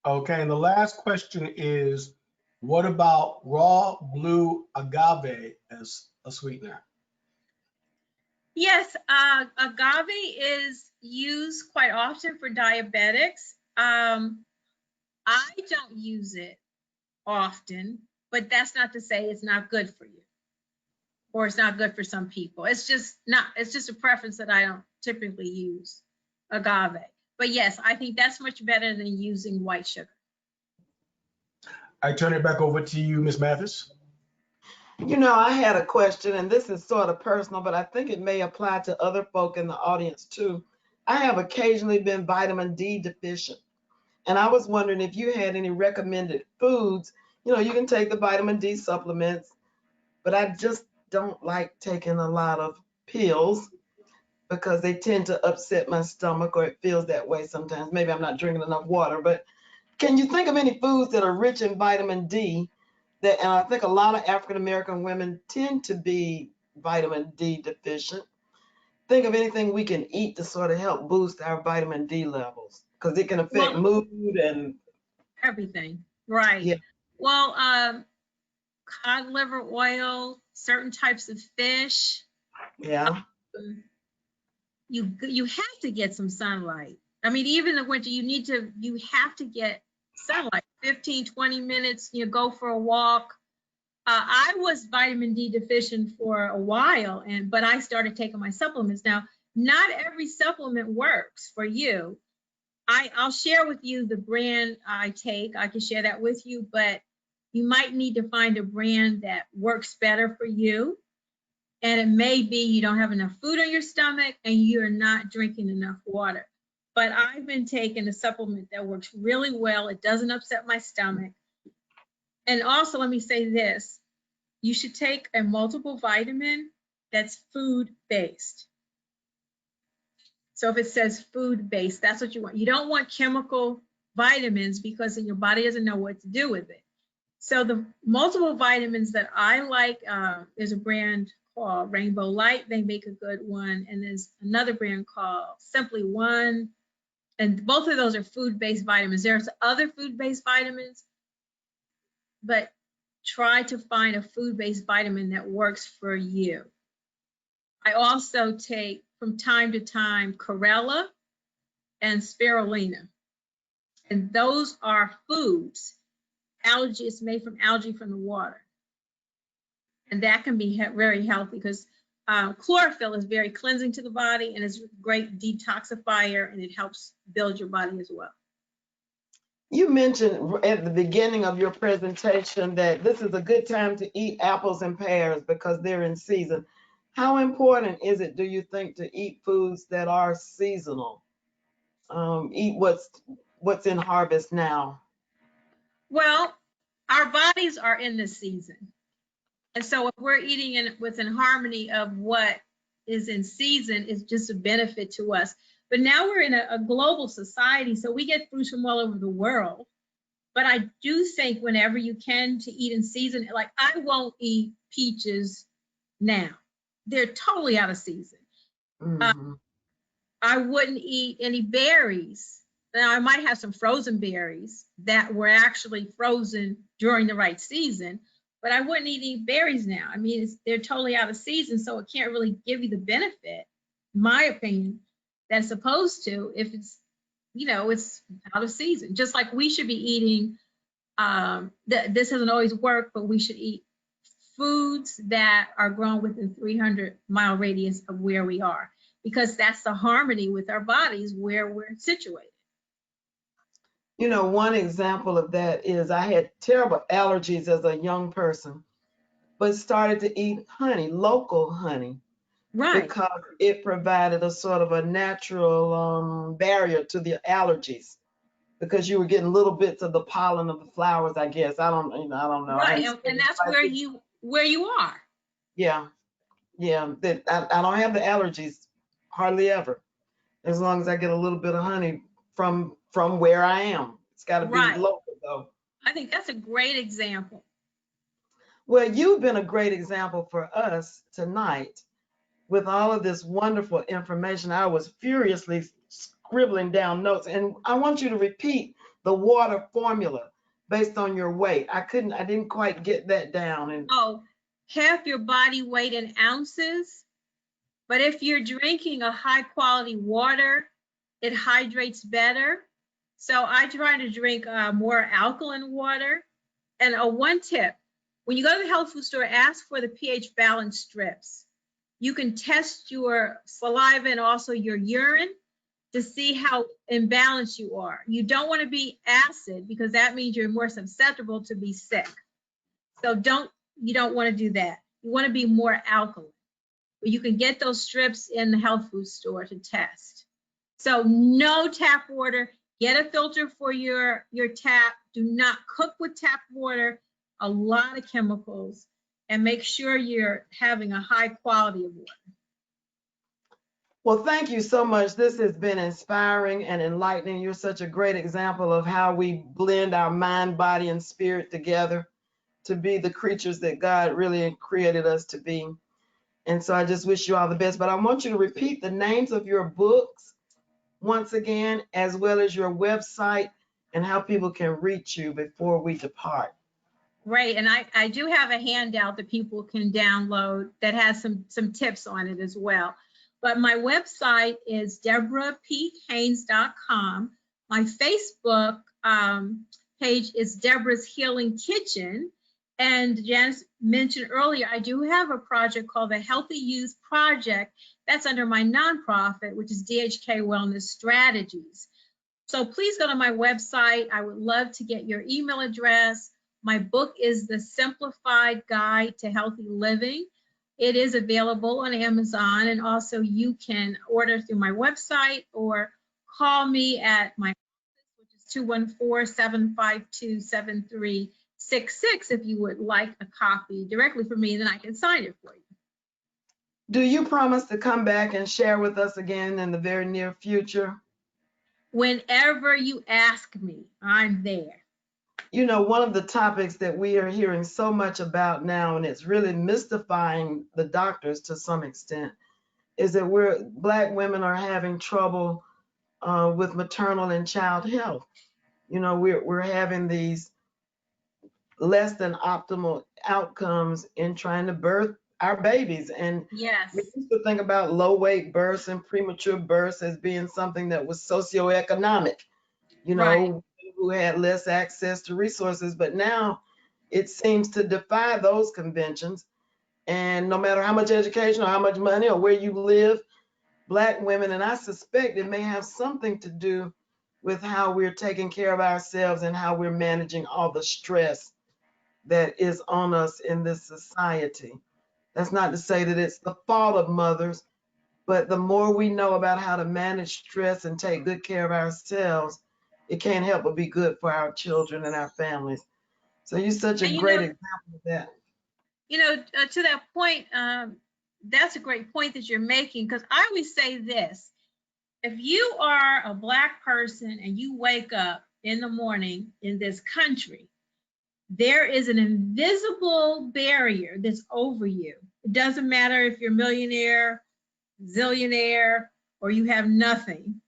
Okay, and the last question is, what about raw blue agave as a sweetener? Yes, agave is used quite often for diabetics. I don't use it often, but that's not to say it's not good for you or it's not good for some people. It's just a preference that I don't typically use agave. But yes, I think that's much better than using white sugar. I turn it back over to you, Ms. Mathis. You know, I had a question, and this is sort of personal, but I think it may apply to other folk in the audience too. I have occasionally been vitamin D deficient, and I was wondering if you had any recommended foods. You know, you can take the vitamin D supplements, but I just don't like taking a lot of pills because they tend to upset my stomach, or it feels that way sometimes. Maybe I'm not drinking enough water, but can you think of any foods that are rich in vitamin D that, and I think a lot of African American women tend to be vitamin D deficient. Think of anything we can eat to sort of help boost our vitamin D levels, because it can affect mood and everything. Right. Yeah. Well, cod liver oil, certain types of fish. Yeah. You have to get some sunlight. I mean, even in the winter, you have to get sunlight, 15, 20 minutes, go for a walk. I was vitamin D deficient for a while, but I started taking my supplements. Now, not every supplement works for you. I'll share with you the brand I take. I can share that with you, but you might need to find a brand that works better for you. And it may be you don't have enough food on your stomach and you're not drinking enough water. But I've been taking a supplement that works really well. It doesn't upset my stomach. And also, let me say this. You should take a multiple vitamin that's food-based. So if it says food-based, that's what you want. You don't want chemical vitamins because then your body doesn't know what to do with it. So the multiple vitamins that I like, there's a brand called Rainbow Light. They make a good one. And there's another brand called Simply One. And both of those are food-based vitamins. There's other food-based vitamins, but try to find a food-based vitamin that works for you. I also take from time to time Chlorella and Spirulina. And those are foods. Algae is made from algae from the water. And that can be very healthy because chlorophyll is very cleansing to the body and is a great detoxifier, and it helps build your body as well. You mentioned at the beginning of your presentation that this is a good time to eat apples and pears because they're in season. How important is it, do you think, to eat foods that are seasonal? Eat what's in harvest now. Well, our bodies are in the season. And so if we're eating within harmony of what is in season, it's just a benefit to us. But now we're in a global society, so we get fruits from all over the world. But I do think whenever you can to eat in season, like I won't eat peaches now. They're totally out of season. Mm-hmm. I wouldn't eat any berries. Now, I might have some frozen berries that were actually frozen during the right season, but I wouldn't eat any berries now. I mean, they're totally out of season, so it can't really give you the benefit, in my opinion, that's supposed to if it's, it's out of season. Just like we should be eating, this hasn't always worked, but we should eat foods that are grown within 300-mile radius of where we are, because that's the harmony with our bodies where we're situated. One example of that is I had terrible allergies as a young person, but started to eat honey, local honey, right? Because it provided a sort of a natural barrier to the allergies, because you were getting little bits of the pollen of the flowers, I guess. I don't know. Right, and that's where you are. Yeah. That I don't have the allergies hardly ever, as long as I get a little bit of honey from where I am. It's got to be right. local. So, I think that's a great example. well, you've been a great example for us tonight with all of this wonderful information. I was furiously scribbling down notes, and I want you to repeat the water formula based on your weight. I didn't quite get that down. And Oh, half your body weight in ounces. But if you're drinking a high quality water, it hydrates better. So I try to drink more alkaline water. And one tip, when you go to the health food store, ask for the pH balance strips. You can test your saliva and also your urine to see how imbalanced you are. You don't want to be acid because that means you're more susceptible to be sick. So you don't want to do that. You want to be more alkaline. But you can get those strips in the health food store to test. So no tap water. Get a filter for your tap. Do not cook with tap water. A lot of chemicals. And make sure you're having a high quality of water. well, thank you so much. This has been inspiring and enlightening. You're such a great example of how we blend our mind, body, and spirit together to be the creatures that God really created us to be. And so I just wish you all the best. But I want you to repeat the names of your books once again, as well as your website and how people can reach you before we depart. Right, and I do have a handout that people can download that has some tips on it as well. But my website is deborahphaynes.com. My Facebook page is Deborah's Healing Kitchen. And Janice mentioned earlier, I do have a project called the Healthy Youth Project. That's under my nonprofit, which is DHK Wellness Strategies. So please go to my website. I would love to get your email address. My book is The Simplified Guide to Healthy Living. It is available on Amazon, and also you can order through my website or call me at my office, which is 214-752-7366 if you would like a copy directly from me, then I can sign it for you. Do you promise to come back and share with us again in the very near future? Whenever you ask me, I'm there. You know, one of the topics that we are hearing so much about now, and it's really mystifying the doctors to some extent, is that Black women are having trouble with maternal and child health. You know, we're having these less than optimal outcomes in trying to birth our babies. And Yes. we used to think about low weight births and premature births as being something that was socioeconomic, you know, Right. who had less access to resources. But now it seems to defy those conventions. And no matter how much education or how much money or where you live, Black women, and I suspect it may have something to do with how we're taking care of ourselves and how we're managing all the stress that is on us in this society. That's not to say that it's the fault of mothers, but the more we know about how to manage stress and take good care of ourselves, it can't help but be good for our children and our families. So you're such a great example of that. You know, to that point, that's a great point that you're making, because I always say this: if you are a Black person and you wake up in the morning in this country, there is an invisible barrier that's over you. It doesn't matter if you're a millionaire, zillionaire, or you have nothing.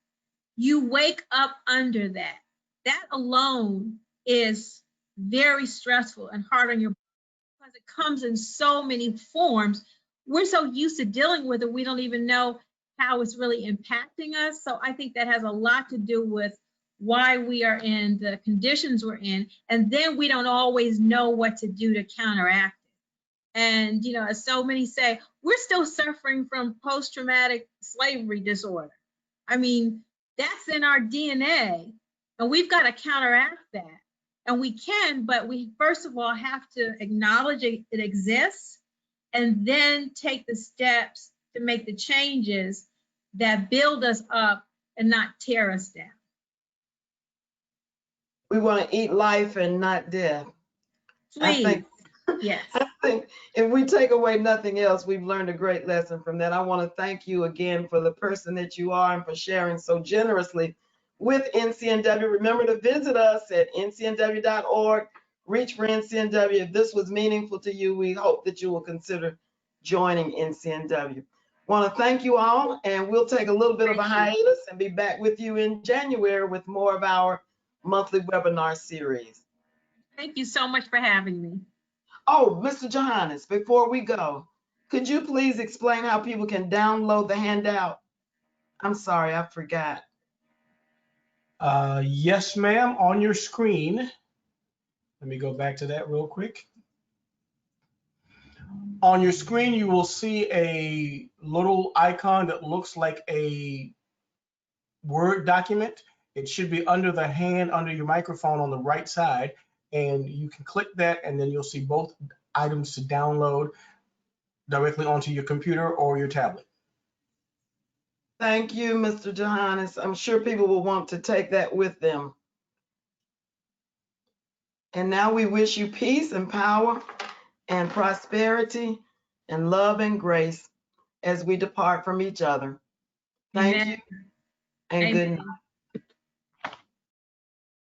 You wake up under that. That alone is very stressful and hard on your body because it comes in so many forms. We're so used to dealing with it, we don't even know how it's really impacting us. So I think that has a lot to do with why we are in the conditions we're in. And then we don't always know what to do to counteract it. And, you know, as so many say, we're still suffering from post-traumatic slavery disorder. I mean, that's in our DNA, and we've got to counteract that. And we can, but we first of all have to acknowledge it exists, and then take the steps to make the changes that build us up and not tear us down. We want to eat life and not death. Please. Yes. I think if we take away nothing else, we've learned a great lesson from that. I want to thank you again for the person that you are and for sharing so generously with NCNW. Remember to visit us at ncnw.org. Reach for NCNW. If this was meaningful to you, we hope that you will consider joining NCNW. Want to thank you all, and we'll take a little bit of a hiatus and be back with you in January with more of our monthly webinar series. Thank you so much for having me. Oh, Mr. Johannes, before we go, could you please explain how people can download the handout? I'm sorry, I forgot. Yes, ma'am. On your screen, let me go back to that real quick. On your screen, you will see a little icon that looks like a Word document. It should be under the hand, under your microphone on the right side, and you can click that, and then you'll see both items to download directly onto your computer or your tablet. Thank you, Mr. Johannes. I'm sure people will want to take that with them. And now we wish you peace and power and prosperity and love and grace as we depart from each other. Thank you and good night.